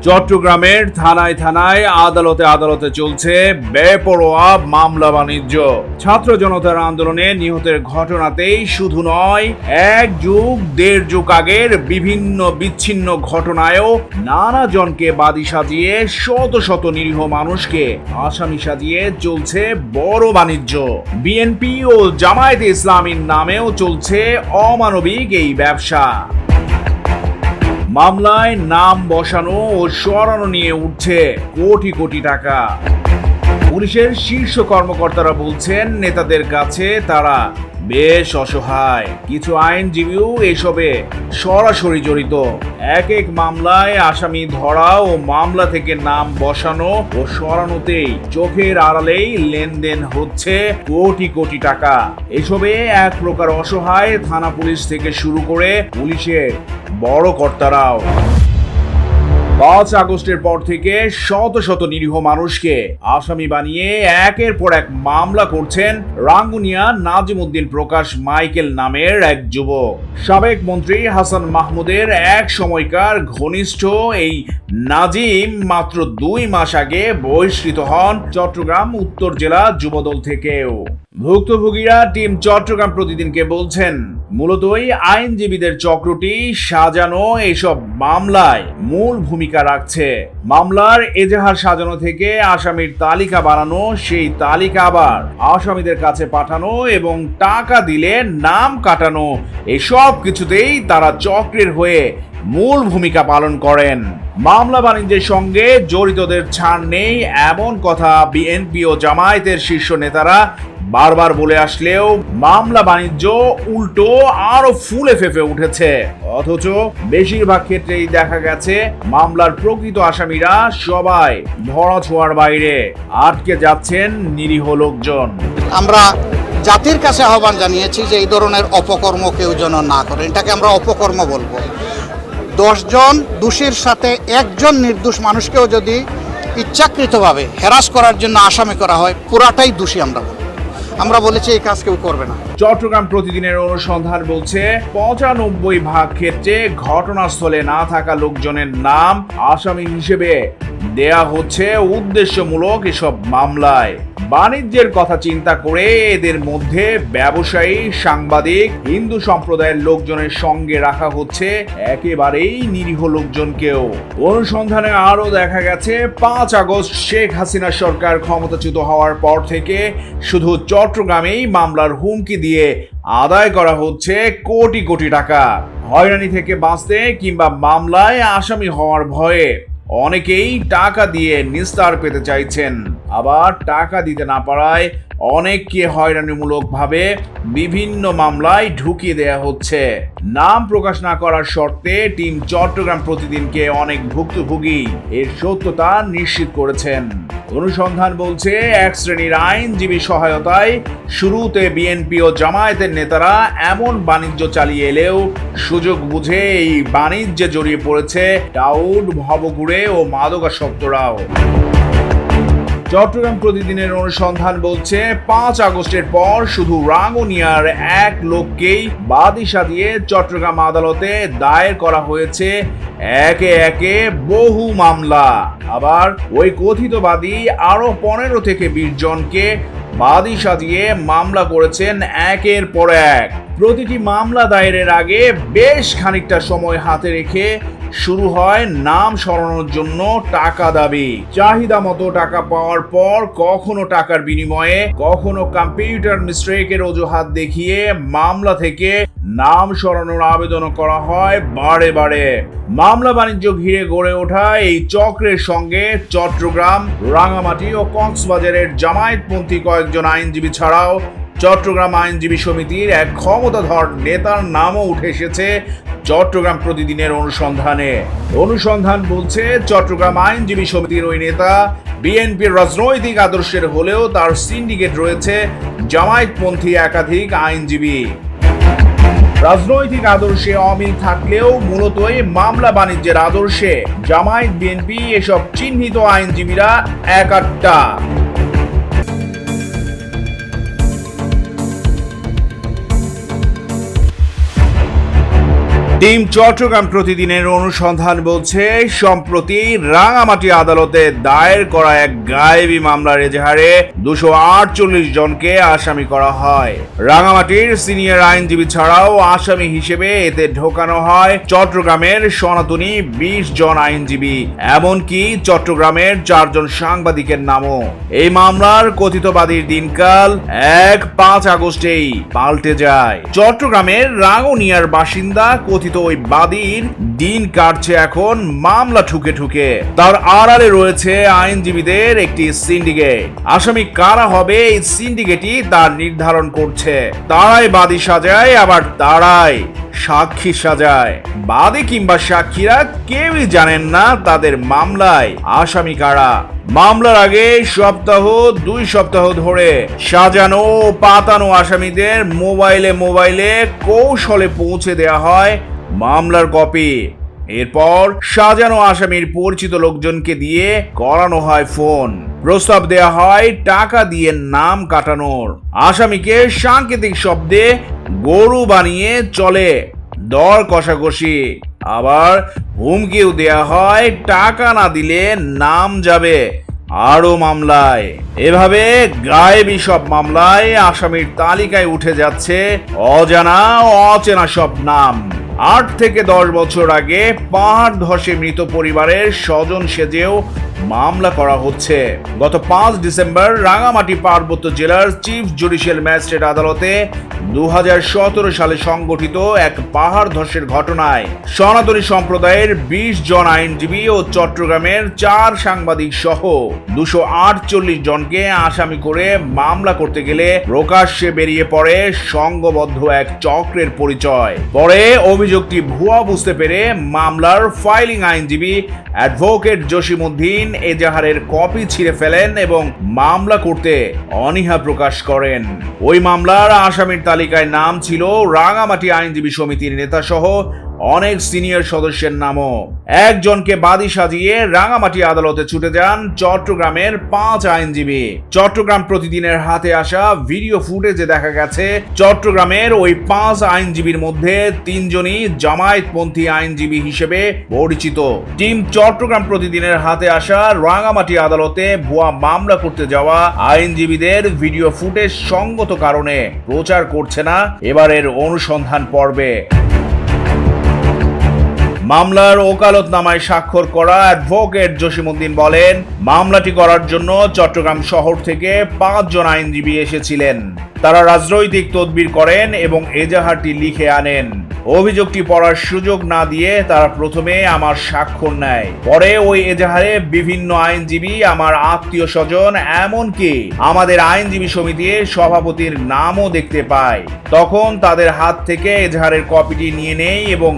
চট্টগ্রামের থানায় থানায় আদালতে আদালতে চলছে বেপরোয়া মামলা বাণিজ্য। ছাত্র জনতার আন্দোলনে নিহতের ঘটনাতেই শুধু নয়, এক যুগ দেড় যুগ আগের বিভিন্ন বিচ্ছিন্ন ঘটনায়ও নানা জনকে বাদী সাজিয়ে শত শত নিরীহ মানুষকে আসামি সাজিয়ে চলছে বড় বাণিজ্য। বিএনপি ও জামায়াতে ইসলামীর নামেও চলছে অমানবিক এই ব্যবসা। মামলায় নাম বসানো ও সরানো নিয়ে উঠছে কোটি কোটি টাকা। পুলিশের শীর্ষ কর্মকর্তারা বলছেন, নেতাদের কাছে তারা বেশ অসহায়। কিছু আইনজীবীও এসবে সরাসরি জড়িত। এক এক মামলায় আসামি ধরা ও মামলা থেকে নাম বসানো ও সরানোতেই চোখের আড়ালেই লেনদেন হচ্ছে কোটি কোটি টাকা। এসবে এক প্রকার অসহায় থানা পুলিশ থেকে শুরু করে পুলিশের বড় কর্তারাও। 5 আগস্টের পর থেকে শত শত নিরীহ মানুষকে আসামি বানিয়ে একের পর এক মামলা করছেন রাঙ্গুনিয়া নাজিমউদ্দিন প্রকাশ মাইকেল নামের এক যুবক। সাবেক মন্ত্রী হাসান মাহমুদের এক সময়কার ঘনিষ্ঠ এই নাজিম মাত্র 2 মাস আগে বহিষ্কৃত হন চট্টগ্রাম উত্তর জেলা যুবদল থেকেও। ভুক্তভোগীরা টিম চট্টগ্রাম প্রতিদিনকে বলছেন, মূলত এই আইনজীবীদের চক্রটি সাজানো এসব মামলায় মূল ভূমিকা রাখছে। মামলার এজাহার সাজানো থেকে আসামির তালিকা বানানো, সেই তালিকা আবার আসামিদের কাছে পাঠানো এবং টাকা দিলে নাম কাটানো, এসব কিছুতেই তারা চক্রের হয়ে মূল ভূমিকা পালন করেন। মামলা বাণিজ্যের সঙ্গে জড়িতদের ছাড় নেই এমন কথা বিএনপি ও জামায়াতের শীর্ষ নেতারা বারবার বলে আসলেও মামলা বাণিজ্য উল্টো আরো ফুলে ফেঁপে উঠেছে। অথচ বেশিরভাগ ক্ষেত্রেই দেখা গেছে মামলার প্রকৃত আসামিরা সবাই ধরাছোঁয়ার বাইরে, আটকে যাচ্ছেন নিরীহ লোকজন। আমরা জাতির কাছে আহ্বান জানিয়েছি যে এই ধরনের অপকর্ম কেউ যেন না করে। এটাকে আমরা অপকর্ম বলবো। 10 জন দোষীর সাথে একজন নির্দোষ মানুষকেও যদি ইচ্ছাকৃতভাবে হ্যারাস করার জন্য আসামি করা হয়, পুরাটাই দোষী আমরা বলেছি এই কাজ কেউ করবে না। চট্টগ্রাম প্রতিদিনের অনুসন্ধান বলছে 95% ক্ষেত্রে ঘটনাস্থলে না থাকা লোকজনের নাম আসামি হিসেবে দেয়া হচ্ছে উদ্দেশ্যমূলক এসব মামলায়। বাণিজ্যের কথা চিন্তা করে এদের মধ্যে ব্যবসায়ী, সাংবাদিক, হিন্দু সম্প্রদায়ের লোকজনের সঙ্গে রাখা হচ্ছে একেবারেই নিরীহ লোকজনকেও। অনুসন্ধানে আরো দেখা গেছে 5 আগস্ট শেখ হাসিনা সরকার ক্ষমতাচ্যুত হওয়ার পর থেকে শুধু চট্টগ্রামেই মামলার হুমকি দিয়ে আদায় করা হচ্ছে কোটি কোটি টাকা। হয়রানি থেকে বাঁচতে কিংবা মামলায় আসামি হওয়ার ভয়ে অনেকেই টাকা দিয়ে নিস্তার পেতে চাইছেন, আবার টাকা দিতে না পারায় অনেককে হয়রানিমূলকভাবে বিভিন্ন মামলায় ঢুকিয়ে দেয়া হচ্ছে। নাম প্রকাশ না করার শর্তে টিম চট্টগ্রাম প্রতিদিনকে অনেক ভুক্তভোগী এর সত্যতা নিশ্চিত করেছেন। অনুসন্ধান বলছে, এক শ্রেণীর আইনজীবী সহায়তায় শুরুতে বিএনপি ও জামায়াতের নেতারা এমন বাণিজ্য চালিয়ে এলেও সুযোগ বুঝে এই বাণিজ্যে জড়িয়ে পড়েছে টাউট, ভবঘুরে ও মাদকাসক্তরাও। চট্টগ্রাম প্রতিদিনের অনুসন্ধান বলছে 5 আগস্টের পর শুধু রাঙ্গুনিয়ার এক লোককেই বাদী সাজিয়ে চট্টগ্রাম আদালতে দায়ের করা হয়েছে একে একে বহু মামলা। আবার ওই কথিত বাদী আরো 15 থেকে 20 জনকে বাদী সাজিয়ে মামলা করেছেন একের পর এক। প্রতিটি মামলা দায়েরের আগে বেশ খানিকটা সময় হাতে রেখে শুরু হয় নাম সরানোর জন্য টাকা দাবি। চাহিদা মতো টাকা পাওয়ার পর কখনো টাকার বিনিময়ে, কখনো কম্পিউটার মিস্টেকের অজুহাত দেখিয়ে মামলা থেকে নাম সরানোর আবেদন করা হয় বারে বারে। মামলা বাণিজ্য ঘিরে গড়ে ওঠা এই চক্রের সঙ্গে চট্টগ্রাম, রাঙামাটি ও কক্সবাজারের জামায়াতপন্থী কয়েকজন আইনজীবী ছাড়াও চট্টগ্রাম আইনজীবী সমিতির এক ক্ষমতাধর নেতার নামও উঠে এসেছে চট্টগ্রাম প্রতিদিনের অনুসন্ধানে। অনুসন্ধান বলছে, চট্টগ্রাম আইনজীবী সমিতির ওই নেতা বিএনপির রাজনৈতিক আদর্শের হলেও তার সিন্ডিকেট রয়েছে জামায়াতপন্থী একাধিক আইনজীবী। রাজনৈতিক আদর্শে অমিল থাকলেও মূলত এই মামলা বাণিজ্যের আদর্শে জামায়াত, বিএনপি এসব চিহ্নিত আইনজীবীরা এক আটটা। টিম চট্টগ্রাম প্রতিদিনের অনুসন্ধান বলছে, সম্প্রতি রাঙামাটি আদালতে দায়ের করা এক গায়েবী মামলার এজাহারে 248 জনকে আসামি করা হয়। রাঙামাটির সিনিয়র আইনজীবী ছাড়াও আসামি হিসেবে এতে ঢোকানো হয় চট্টগ্রামের সনাতনী 20 জন আইনজীবী, এমনকি চট্টগ্রামের 4 জন সাংবাদিকের নামও। এই মামলার কথিত বাদীর দিনকাল 5 আগস্টেই পাল্টে যায়। চট্টগ্রামের রাঙ্গুনিয়ার বাসিন্দা কথিত ওই বাদীর দিন কাটছে এখন মামলা ঠুকে ঠুকে। তার আড়ালে রয়েছে আইনজীবীদের একটি সিন্ডিকেট। আসামি কারা হবে এই সিন্ডিকেটই তার নির্ধারণ করছে। তারাই বাদী সাজায়, আবার তারাই সাক্ষী সাজায়। বাদী কিংবা সাক্ষীরা কেউই জানেন না তাদের মামলায় আসামি কারা। মামলার আগে 2 সপ্তাহ ধরে সাজানো ও পাতানো আসামিদের মোবাইলে কৌশলে পৌঁছে দেয়া হয় মামলার কপি। এরপর সাজানো আসামির পরিচিত লোকজনকে দিয়ে করানো হয় ফোন। প্রস্তাব দেয়া হয় টাকা দিয়ে নাম কাটানোর। আসামিকে সাংকেতিক শব্দে গরু বানিয়ে চলে দর কষাকষি। আবার হুমকিও দেয়া হয় টাকা না দিলে নাম যাবে আরো মামলায়। এভাবে গায়েবী সব মামলায় আসামির তালিকায় উঠে যাচ্ছে অজানা ও অচেনা সব নাম। 8 থেকে 10 বছর আগে পাহাড় ধসে মৃত পরিবারের স্বজন সেজেও মামলা করা হচ্ছে। গত 5 ডিসেম্বর রাঙামাটি পার্বত্য জেলার চিফ জুডিশিয়াল ম্যাজিস্ট্রেট আদালতে 2017 সালে সংগঠিত এক পাহাড় ধসের ঘটনায় সনাতনী সম্প্রদায়ের 20 জন আইনজীবী ও চট্টগ্রামের 4 সাংবাদিক সহ 248 জনকে আসামি করে মামলা করতে গেলে প্রকাশ্যে বেরিয়ে পড়ে সংঘবদ্ধ এক চক্রের পরিচয়। পরে অভিযোগটি ভুয়া বুঝতে পেরে মামলার ফাইলিং আইনজীবী অ্যাডভোকেট জসিমউদ্দিন এজাহারের কপি ছিঁড়ে ফেলেন এবং মামলা করতে অনীহা প্রকাশ করেন। ওই মামলার আসামির তালিকায় নাম ছিল রাঙামাটি আইনজীবী সমিতির নেতা সহ অনেক সিনিয়র সদস্যের নামও। একজনকে বাদী সাজিয়ে রাঙামাটি আদালতে ছুটে যান চট্টগ্রামের 5 আইনজীবী। চট্টগ্রাম প্রতিদিনের হাতে আসা ভিডিও ফুটেজে দেখা গেছে চট্টগ্রামের ওই 5 আইনজীবীর মধ্যে 3 জনই জামায়াতপন্থী আইনজীবী হিসেবে পরিচিত। টিম চট্টগ্রাম প্রতিদিনের হাতে আসা রাঙামাটি আদালতে ভুয়া মামলা করতে যাওয়া আইনজীবীদের ভিডিও ফুটেজ সঙ্গত কারণে প্রচার করছে না এবারের অনুসন্ধান পর্বে। মামলার ওকালতনামায় স্বাক্ষর করা অ্যাডভোকেট জসিমউদ্দিন বলেন, মামলাটি করার জন্য চট্টগ্রাম শহর থেকে 5 জন আইনজীবী এসেছিলেন। তারা রাজনৈতিক তদবির করেন এবং এজাহারটি লিখে আনেন। অভিযোগটি পড়ার সুযোগ না দিয়ে তারা প্রথমে আমার স্বাক্ষর নেয়। পরে ওই এজাহারে বিভিন্ন আইনজীবী, আমার আত্মীয় স্বজন, এমনকি আমাদের আইনজীবী সমিতির সভাপতির নামও দেখতে পায়। তখন তাদের হাত থেকে এজাহারের কপিটি নিয়ে নেই এবং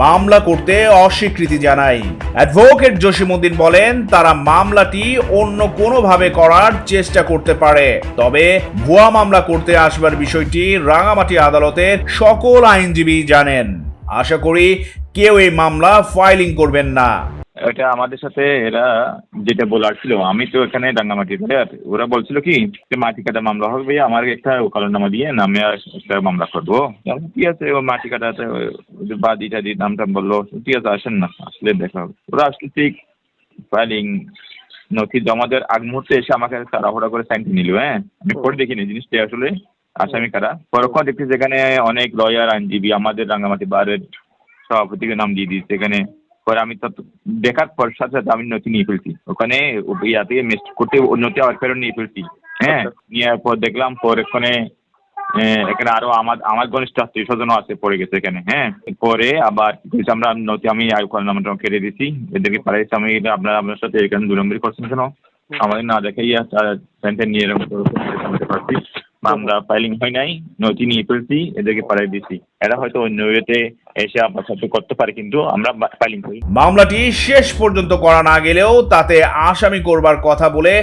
মামলা করতে অস্বীকৃতি জানাই। অ্যাডভোকেট জসিমউদ্দিন বলেন, তারা মামলাটি অন্য কোনোভাবে করার চেষ্টা করতে পারে, তবে ভুয়া মামলা করতে আসবার বিষয়টি রাঙামাটি আদালতের সকল আইনজীবী জানেন। আশা করি কেউ এই মামলা ফাইলিং করবেন না। এটা আমাদের সাথে এরা যেটা বলার ছিল, আমি তো এখানে রাঙ্গামাটিতে, ওরা বলছিল কি মাটি কাটা মামলা হবে, আমার একটা ওকালতনামা দিয়ে নামে একটা মামলা করবো। ঠিক আছে, ও মাটি কাটাতে বাদী টাদি নামটা বললো, ঠিক আছে আসেন না, আসলে দেখা হবে। ওরা আসলে ঠিক ফাইলিং নথি জমা দেওয়ার আগ মুহূর্তে এসে আমাকে তাড়াহুড়া করে সাইনটি নিল। হ্যাঁ, আমি পরে দেখিনি জিনিসটা আসলে আসামি কারা। পরক্ষণ দেখছি যেখানে অনেক লয়ার আইনজীবী, আমাদের রাঙ্গামাটি বারের সভাপতিকে নাম দিয়ে দিয়েছে এখানে। পরে আমি তো দেখার পর সাথে সাথে আমি নথি নিয়ে ফেলছি ওখানে, ইয়াতে মিস করতে নথি আবার ফেরত নিয়ে ফেলছি। হ্যাঁ, নেওয়ার পর দেখলাম পরে এখানে আরো আমার ঘনিষ্ঠ আত্মীয় স্বজনও আছে পড়ে গেছে এখানে। হ্যাঁ, পরে আবার আমরা নথি আমি নামটা কেটে দিচ্ছি, এদেরকে পাঠাইছি। আমি আপনার সাথে এখানে 2 নম্বরই করছেন কেন, আমাদের না দেখাইয়া সেন্টার নিয়ে পারছি। মামলা ফাইলিং হয় নাই, নথি নিয়ে ফেলছি, এদেরকে পাঠিয়ে দিচ্ছি। এরা হয়তো অন্য ওয়েতে এসে আপনার সাথে করতে পারে, কিন্তু আমরা ফাইলিং করি। মামলাটি শেষ পর্যন্ত করা না গেলেও তাতে আসামি করবার কথা বলে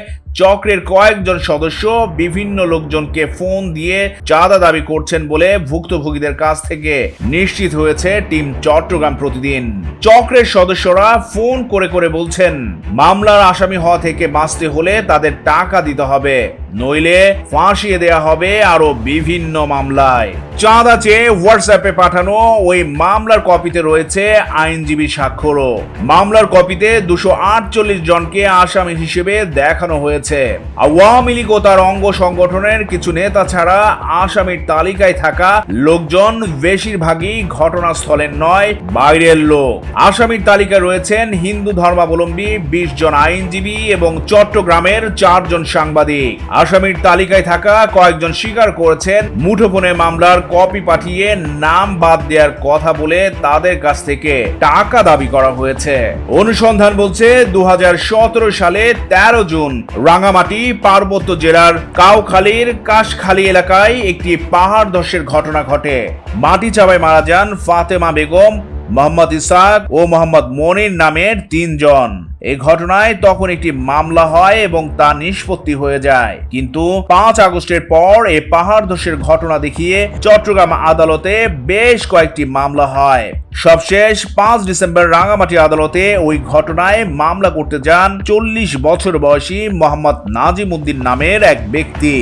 চক্রের কয়েকজন সদস্য বিভিন্ন লোকজনকে ফোন দিয়ে চাঁদা দাবি করছেন বলে ভুক্তভোগীদের কাছ থেকে নিশ্চিত হয়েছে টিম চট্টগ্রাম প্রতিদিন। চক্রের সদস্যরা ফোন করে করে বলছেন, মামলার আসামি হওয়া থেকে বাঁচতে হলে তাদের টাকা দিতে হবে, নইলে ফাঁসিয়ে দেয়া হবে আরো বিভিন্ন মামলায়। চাঁদা চেয়ে হোয়াটসঅ্যাপ হোয়াটসঅ্যাপে পাঠানো ওই মামলার কপিতে রয়েছে আইনজীবী স্বাক্ষরও। মামলার কপিতে 248 জনকে আসামি হিসেবে দেখানো হয়েছে। আওয়ামী লীগ ও তার অঙ্গ সংগঠনের কিছু নেতা ছাড়া আসামির তালিকায় থাকা লোকজন বেশিরভাগই ঘটনাস্থলের নয়, বাইরের লোক। আসামির তালিকায় রয়েছেন হিন্দু ধর্মাবলম্বী 20 জন আইনজীবী এবং চট্টগ্রামের 4 জন সাংবাদিক। আসামির তালিকায় থাকা কয়েকজন স্বীকার করেছেন মুঠোফোনে মামলার কপি পাঠিয়ে নাম বাদ দেওয়ার কথা বলে তাদের কাছ থেকে টাকা দাবি করা হয়েছে। অনুসন্ধান বলছে 2017 সালে 13 জুন রাঙামাটি পার্বত্য জেলার কাউখালীর কাশখালী এলাকায় একটি পাহাড় ধসের ঘটনা ঘটে। মাটি চাপায় মারা যান ফাতেমা বেগম, মোহাম্মদ ইসাক ও মোহাম্মদ মনির নামের 3 জন। এই ঘটনায় তখন একটি মামলা হয় এবং তা নিষ্পত্তি হয়ে যায়। কিন্তু 5 আগস্টের পর এই পাহাড় ধসের ঘটনা দেখিয়ে চট্টগ্রাম আদালতে বেশ কয়েকটি মামলা হয়। সবশেষ 5 ডিসেম্বর রাঙামাটি আদালতে ওই ঘটনায় মামলা করতে যান 40 বছর বয়সী মোহাম্মদ নাজিম উদ্দিন নামের এক ব্যক্তি।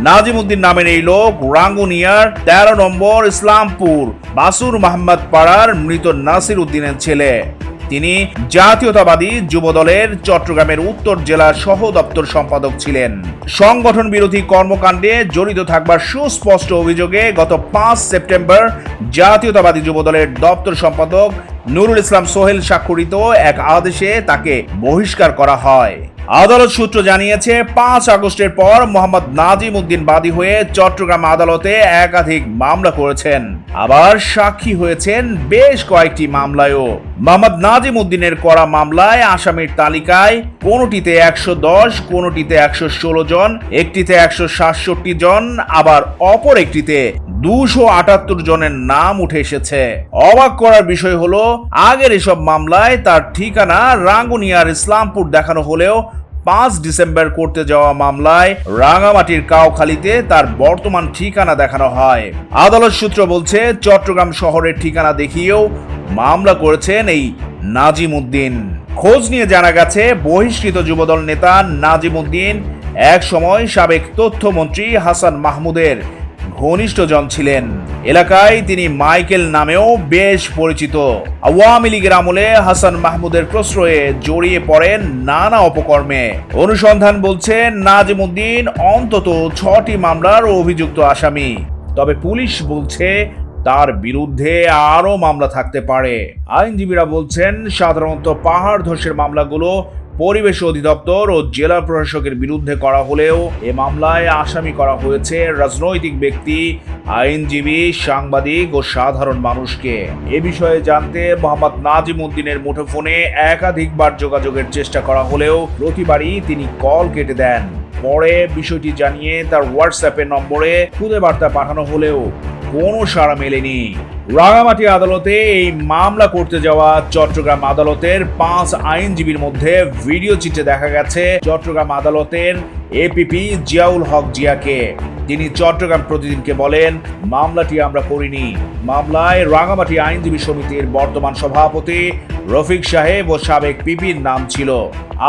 নাজিম উদ্দিন নামের এই লোক রাঙ্গুনিয়ার 13 নম্বর ইসলামপুর বাসুর মোহাম্মদ পাড়ার মৃত নাসির উদ্দিনের ছেলে। তিনি জাতীয়তাবাদী যুবদলের চট্টগ্রামের উত্তর জেলার সহ দপ্তর সম্পাদক ছিলেন। সংগঠন বিরোধী কর্মকাণ্ডে জড়িত থাকবার সুস্পষ্ট অভিযোগে গত 5 সেপ্টেম্বর জাতীয়তাবাদী যুবদলের দপ্তর সম্পাদক নুরুল ইসলাম সোহেল স্বাক্ষরিত এক আদেশে তাকে বহিষ্কার করা হয়। আদালত সূত্র জানিয়েছে 5 আগস্টের পর মোহাম্মদ নাজিম উদ্দিন বাদী হয়ে চট্টগ্রাম আদালতে একাধিক মামলা করেছেন, আবার সাক্ষী হয়েছেন বেশ কয়েকটি মামলায়ও। মোহাম্মদ নাজিম উদ্দিনের করা মামলায় আসামির তালিকায় কোনটিতে 110, কোনটিতে 116 জন, একটিতে 167 জন, আবার অপর একটিতে 278 জনের নাম উঠে এসেছে। অবাক করার বিষয় হলো আগের এসব মামলায় তার ঠিকানা রাঙ্গুনিয়ার ইসলামপুর দেখানো হলেও 5 ডিসেম্বর করতে যাওয়া মামলায় রাঙামাটির কাউখালীতে তার বর্তমান ঠিকানা দেখানো হয়। আদালত সূত্র বলছে চট্টগ্রাম শহরের ঠিকানা দেখিয়েও মামলা করেছেন এই নাজিম উদ্দিন। খোঁজ নিয়ে জানা গেছে বহিষ্কৃত যুবদল নেতা নাজিম উদ্দিন এক সময় সাবেক তথ্যমন্ত্রী হাসান মাহমুদের ঘনিষ্ঠজন ছিলেন। এলাকায় তিনি মাইকেল নামেও বেশ পরিচিত। আওয়ামী লীগের আমলে হাসান মাহমুদের প্রশ্রয়ে জড়িয়ে পড়েন নানা অপকর্মে। অনুসন্ধান বলছে নাজিম উদ্দিন অন্তত 6টি মামলার অভিযুক্ত আসামি। তবে পুলিশ বলছে তার বিরুদ্ধে আরো মামলা থাকতে পারে। আইনজীবীরা বলছেন সাধারণত পাহাড় ধসের মামলাগুলো পরিবেশ অধিদপ্তর ও জেলা প্রশাসকের বিরুদ্ধে করা হলেও এ মামলায় আসামি করা হয়েছে রাজনৈতিক ব্যক্তি, আইনজীবী, সাংবাদিক ও সাধারণ মানুষকে। এ বিষয়ে জানতে মোহাম্মদ নাজিম উদ্দিনের মুঠোফোনে একাধিকবার যোগাযোগের চেষ্টা করা হলেও প্রতিবারই তিনি কল কেটে দেন। পরে বিষয়টি জানিয়ে তার হোয়াটসঅ্যাপের নম্বরে খুদে বার্তা পাঠানো হলেও কোনো সাড়া মেলেনি। রাঙামাটি আদালতে এই মামলা করতে যাওয়া চট্টগ্রাম আদালতের 5 আইনজীবীর মধ্যে ভিডিও চিত্রে দেখা গেছে চট্টগ্রাম আদালতের এপিপি জিয়াউল হক জিয়াকে। তিনি চট্টগ্রাম প্রতিদিনকে বলেন, মামলাটি আমরা করিনি। মামলায় রাঙামাটি আইনজীবী সমিতির বর্তমান সভাপতি রফিক সাহেব ও সাবেক পিপির নাম ছিল।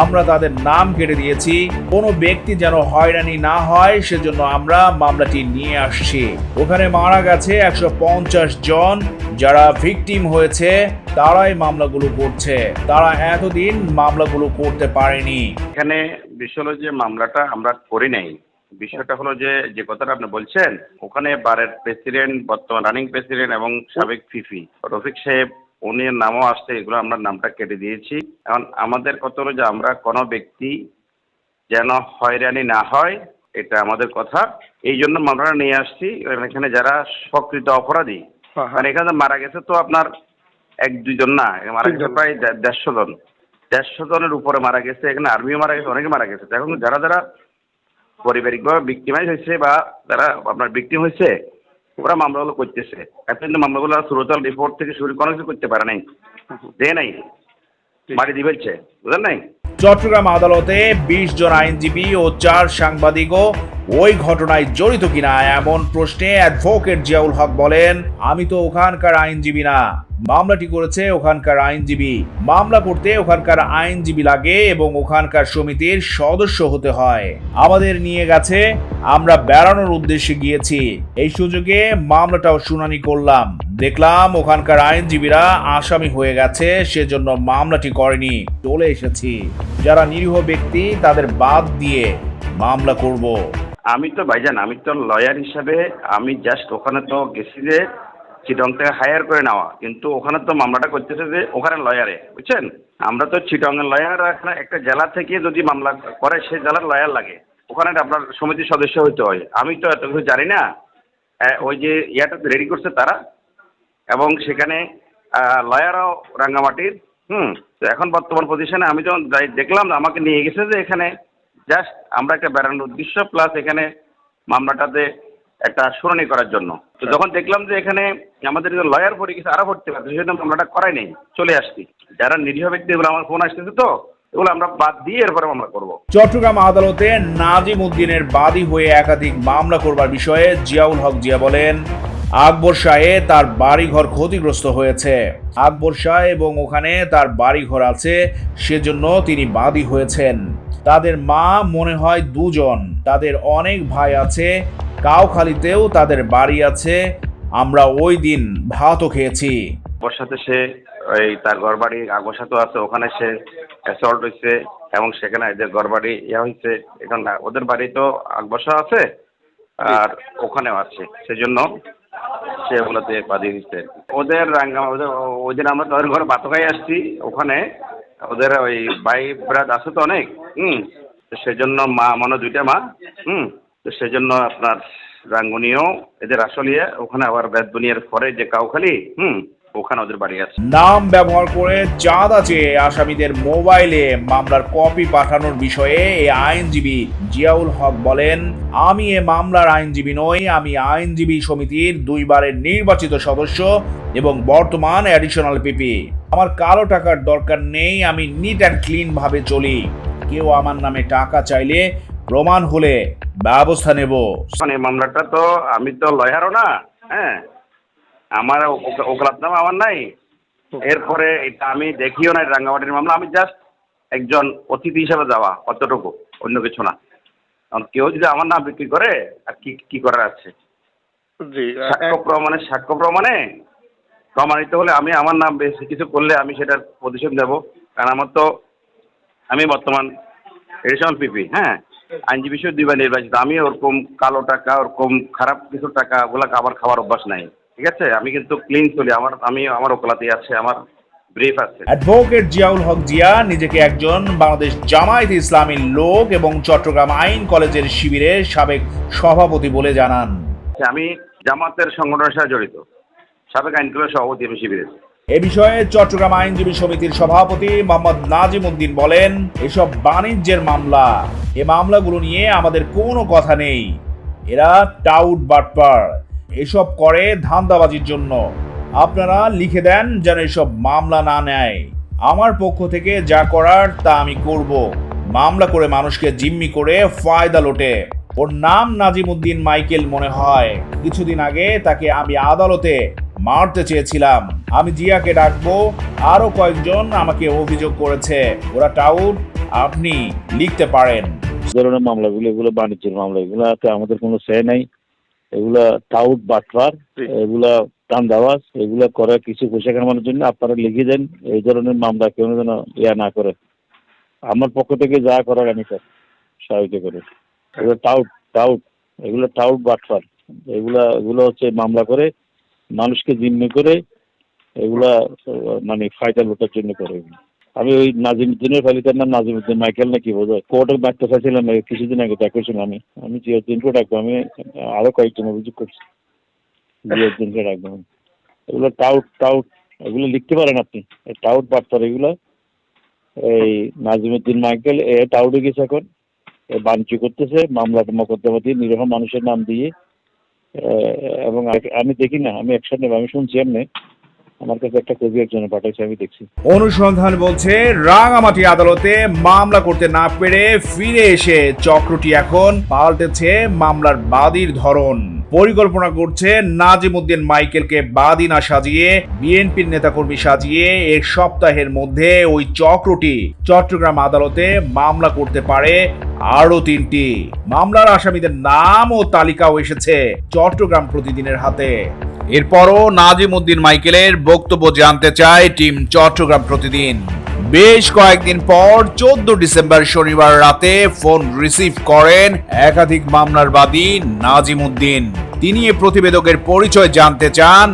আমরা তাদের নাম কেটে দিয়েছি। কোনো ব্যক্তি যেন হয়রানি না হয় সেজন্য আমরা মামলাটি নিয়ে আসছি। ওখানে মারা গেছে 150 জন। যারা ভিকটিম হয়েছে তারাই মামলাগুলো করছে। তারা এতদিন মামলাগুলো করতে পারেনি। এখানে বিষয় হলো যে মামলাটা আমরা করি নাই। বিষয়টা হলো যে কথাটা আপনি বলছেন, ওখানে বারের প্রেসিডেন্ট, বর্তমান রানিং প্রেসিডেন্ট এবং সাবেক পিপি রফিক সাহেব, উনি নামও আসছে, এগুলো আমরা নামটা কেটে দিয়েছি। এখন আমাদের কথা হলো যে আমরা কোনো ব্যক্তি যেন হয়রানি না হয়, এটা আমাদের কথা। এই জন্য মামলাটা নিয়ে আসছি। এখানে যারা প্রকৃত অপরাধী, মানে এখানে মারা গেছে তো আপনার 1-2 জন না, মারা গেছে প্রায় 150 জন। 150 জনের উপরে মারা গেছে। এখানে আর্মিও মারা গেছে, অনেকে মারা গেছে। এখন যারা যারা পারিবারিকভাবে ভিক্টিমাইজ হয়েছে বা যারা আপনার ভিক্টিম হয়েছে, ওরা মামলাগুলো করতেছে। এখন কিন্তু মামলাগুলো সুরতাল রিপোর্ট থেকে শুরু কোনো কিছু করতে পারে নাই, দেয় নাই, বাড়ি দিয়ে ফেলছে, বুঝলেন নাই। চট্টগ্রাম আদালতে 20 জন আইনজীবী ও 4 সাংবাদিকও ওই ঘটনায় জড়িত কিনা এমন প্রশ্নে অ্যাডভোকেট জিয়াউল হক বলেন, আমি তো ওখানকার আইনজীবী না, মামলাটি করেছে ওখানকার আইনজীবী। মামলা করতে ওখানকার আইনজীবী লাগে এবং ওখানকার সমিতির সদস্য হতে হয়। আমাদের নিয়ে গেছে, আমরা বেড়ানোর উদ্দেশ্যে গিয়েছি। এই সুযোগে মামলাটাও শুনানি করলাম, দেখলাম ওখানকার আইনজীবীরা আসামি হয়ে গেছে, সেজন্য মামলাটি করেনি, চলে এসেছি। যারা নিরীহ ব্যক্তি তাদের বাদ দিয়ে মামলা করব। আমি তো ভাইজান, আমি তো লয়ার হিসাবে আমি জাস্ট ওখানে তো গেছি যে চিটং থেকে হায়ার করে নেওয়া, কিন্তু ওখানে তো মামলাটা করতেছে যে ওখানে লয়ারে, বুঝছেন? আমরা তো চিটংয়ের লয়ার, এখানে একটা জেলা থেকে যদি মামলা করে সে জেলার লয়ার লাগে, ওখানে আপনার সমিতির সদস্য হইতে হয়। আমি তো এত কিছু জানি না। ওই যে ইয়াটা রেডি করছে তারা, এবং সেখানে লয়ারও রাঙ্গামাটির। তো এখন বর্তমান পজিশনে আমি যখন দেখলাম আমাকে নিয়ে গেছে যে এখানে জাস্ট আমরা একটা বেড়ানোর উদ্দেশ্য প্লাস এখানে মামলাটাতে একটা শুনানি করার জন্য। তো যখন দেখলাম যে এখানে আমাদের লয়ার পড়ে গেছে, আরও পড়তে পারছে, সেজন্য মামলাটা করাই নেই, চলে আসছি। যারা নিরীহ ব্যক্তি, এগুলো আমার ফোন আসতেছে, তো এগুলো আমরা বাদ দিয়ে এরপরে মামলা করব। চট্টগ্রাম আদালতে নাজিম উদ্দিনের বাদী হয়ে একাধিক মামলা করবার বিষয়ে জিয়াউল হক জিয়া বলেন, আকবর শাহে তার বাড়িঘর ক্ষতিগ্রস্ত হয়েছে। আকবর শাহ এবং ওখানে তার বাড়িঘর আছে, সেজন্য তিনি বাদী হয়েছেন। তাদের মা মনে হয় দুজন, তাদের অনেক ভাই আছে, কাউখালীতেও তাদের বাড়ি আছে। আমরা ওই দিন ভাতও খেয়েছি। ওর সাথে সে ওই তার ঘর বাড়ি আগোর সাথেও আছে, ওখানে সে অ্যাসল্ট হয়েছে এবং সেখানে এদের ঘর বাড়ি ইয়া হয়েছে। এখন ওদের বাড়ি তো আকবসা আছে আর ওখানেও আছে, সেজন্য সে ওগুলোতে বাদী হয়েছে। ওদের ওই দিন আমরা তাদের ঘরে ভাত খাই আসছি, ওখানে ওদের ওই ভাই ব্রাদ আছে তো অনেক। তো সেজন্য মা মনে দুইটা মা। তো সেজন্য আপনার রাঙ্গুনিও এদের আসলিয়া, ওখানে আবার বেদবুনিয়ার পরে যে কাউখালী, ওখানে ওদের বাড়ি আছে। নাম ব্যবহার করে চাঁদা চেয়ে আসামিদের মোবাইলে মামলার কপি পাঠানোর বিষয়ে এই আইনজীবী জিয়াউল হক বলেন, আমি এ মামলার আইনজীবী নই, আমি আইনজীবী সমিতির 2 বারের নির্বাচিত সদস্য এবং বর্তমান অ্যাডিশনাল পিপি। আমার কালো টাকার দরকার নেই, আমি নিট অ্যান্ড ক্লিন ভাবে চলি। কেউ আমার নামে টাকা চাইলে প্রমাণ হলে ব্যবস্থা নেব। মানে মামলাটা তো আমি তো লয়ারও না, হ্যাঁ, আমার ওকালাত নাম আমার নাই। এরপরে এটা আমি দেখিও না, রাঙ্গামাটির মামলা, আমি জাস্ট একজন অতিথি হিসাবে যাওয়া, অতটুকু, অন্য কিছু না। কারণ কেউ যদি আমার নাম বিক্রি করে আর কি করার আছে? সাক্ষ্য প্রমাণে প্রমাণিত হলে আমি আমার নাম বেশি কিছু করলে আমি সেটার প্রতিশোধ দেবো। কারণ আমি বর্তমান এডিশনাল পিপি, হ্যাঁ, আইনজীবী হিসেবে 2 বার নির্বাচিত। আমি ওরকম কালো টাকা, ওরকম খারাপ কিছু টাকা ওগুলা আবার খাওয়ার অভ্যাস নাই, ঠিক আছে? আমি কিন্তু ক্লিন চলি, আমার ওকালাতি আছে, আমার ব্রিফ আছে। অ্যাডভোকেট জিয়াউল হক জিয়া নিজেকে একজন বাংলাদেশ জামায়াতে ইসলামীর লোক এবং চট্টগ্রাম আইন কলেজের শিবিরের সাবেক সভাপতি বলে জানান। আমি জামাতের সংগঠনের সাথে জড়িত, সাবেক আইন কলেজের সভাপতি আমি শিবিরের। এ বিষয়ে চট্টগ্রাম আইনজীবী সমিতির সভাপতি মোহাম্মদ নাজিম উদ্দিন বলেন, এসব বাণিজ্যের মামলা, এ মামলাগুলো নিয়ে আমাদের কোনো কথা নেই। এরা টাউট বাটপার, এসব করে ধান্দাবাজির জন্য। আপনারা লিখে দেন যেন এসব মামলা না নেয়। আমার পক্ষ থেকে যা করার তা আমি করব। মামলা করে মানুষকে জিম্মি করে ফায়দা লোটে। ওর নাম নাজিম উদ্দিন মাইকেল মনে হয়। কিছুদিন আগে তাকে আমি আদালতে মারতে চেয়েছিলাম। আমি জিয়াকে ডাকবো, আরো কয়েকজন আমাকে অভিযোগ করেছে, ওরা টাউট, আপনি লিখতে পারেন। ধরনের মামলাগুলো, এগুলো বাণিজ্যের মামলা, এগুলাতে আমাদের কোনো সে নাই। এগুলা টাউট বাটফার, এগুলা টান্দাবাজ, এগুলা করে কিছু পয়সা কামানোর জন্য। আপনারা লিখে দেন এই ধরনের মামলা কেউ যেন ইয়া না করে। আমার পক্ষ থেকে যা করার আমি স্যার সাহায্য করি। এগুলো টাউট এগুলো টাউট বাটফার, এগুলো হচ্ছে মামলা করে মানুষকে জিম্মি করে, এগুলা মানে ফায়দা লোটার জন্য করে। আমি ওই নাজিমুদ্দিনের ফাইলিটার নাম নাজিমুদ্দিন মাইকেল না কি বোঝায়, কোর্টে ডাকতে চাইছিলাম কিছুদিন আগে, ডাকছিলাম আমি জিয়াউদ্দিনকে ডাকবো। আমি আরো কয়েকজন অভিযোগ করছি, জিয়াউদ্দিনকে ডাকবো। এগুলো টাউট এগুলো লিখতে পারেন আপনি, টাউট বাটপার এগুলো। এই নাজিমুদ্দিন মাইকেল টাউটে গেছে, এখন বাণিজ্য করতেছে, মামলা মোকদ্দমা দিয়ে নিরীহ মানুষের নাম দিয়ে। এবং আমি দেখি না, আমি অ্যাকশন নেব। আমি শুনছি এমনি আমার কাছে একটা কবি একজনে পাঠাইছে, আমি দেখছি। অনুসন্ধান বলছে রাঙামাটি আদালতে মামলা করতে না পেরে ফিরে এসে চক্রটি এখন পাল্টেছে মামলার বাদীর ধরন। পরিকল্পনা করছে নাজিমউদ্দিন মাইকেলকে বাদী না সাজিয়ে বিএনপির নেতাকর্মী সাজিয়ে এক সপ্তাহের মধ্যে ওই চক্রটি চট্টগ্রাম আদালতে মামলা করতে পারে আরো 3টি। মামলার আসামিদের নাম ও তালিকাও এসেছে চট্টগ্রাম প্রতিদিনের হাতে। এরপরও নাজিমউদ্দিন মাইকেলের বক্তব্য জানতে চায় টিম চট্টগ্রাম প্রতিদিন। বেশ কয়েকদিন পর 14 ডিসেম্বর শনিবার রাতে ফোন রিসিভ করেন একাধিক মামলার বাদী নাজিমউদ্দিন। তিনি এ প্রতিবেদকের পরিচয় জানতে চান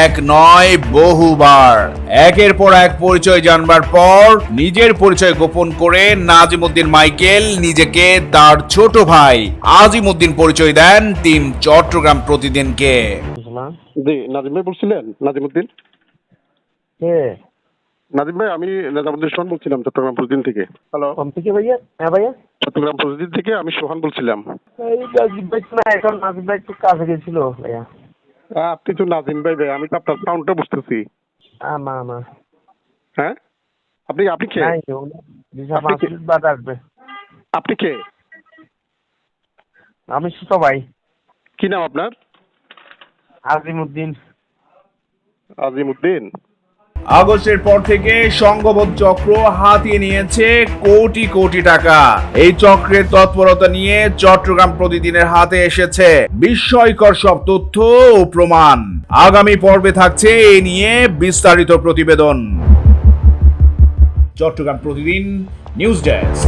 এক নয় বহুবার। একের পর এক পরিচয় জানবার পর নিজের পরিচয় গোপন করে নাজিমউদ্দিন মাইকেল নিজেকে তার ছোট ভাই আজিমউদ্দিন পরিচয় দেন টিম চট্টগ্রাম প্রতিদিনকে। জি, নাজিম ভাই বলছিলেন? নাজিমউদ্দিন? নাজিম ভাই, আমি নাজিমউদ্দিন সোহান বলছিলাম চট্টগ্রাম প্রতিদিন থেকে। হ্যালো, থেকে ভাইয়া? হ্যাঁ ভাইয়া, চট্টগ্রাম প্রতিদিন থেকে আমি সোহান বলছিলাম। এই নাজিম ভাই না, এখন নাজিম ভাই একটু কাজে গেছিল ভাইয়া। আপনি তো নাজিম ভাই ভাই, আমি তো আপনার সাউন্ডটা বুঝতেছি। আমা হ্যাঁ, আপনি আপনি কে? নাই কেউ না, দিশা 5 মিনিট বাদ আসবে। আপনি কে? আমি ছোট ভাই কি নাম আপনার? আজিমউদ্দিন। আজিমউদ্দিন। আগস্টের পর থেকে সংঘবদ্ধ চক্র হাতিয়ে নিয়েছে কোটি কোটি টাকা। এই চক্রের তৎপরতা নিয়ে চট্টগ্রাম প্রতিদিনের হাতে এসেছে বিস্ময়কর সব তথ্য ও প্রমাণ। আগামী পর্বে থাকছে এ নিয়ে বিস্তারিত প্রতিবেদন। চট্টগ্রাম প্রতিদিন নিউজ ডেস্ক।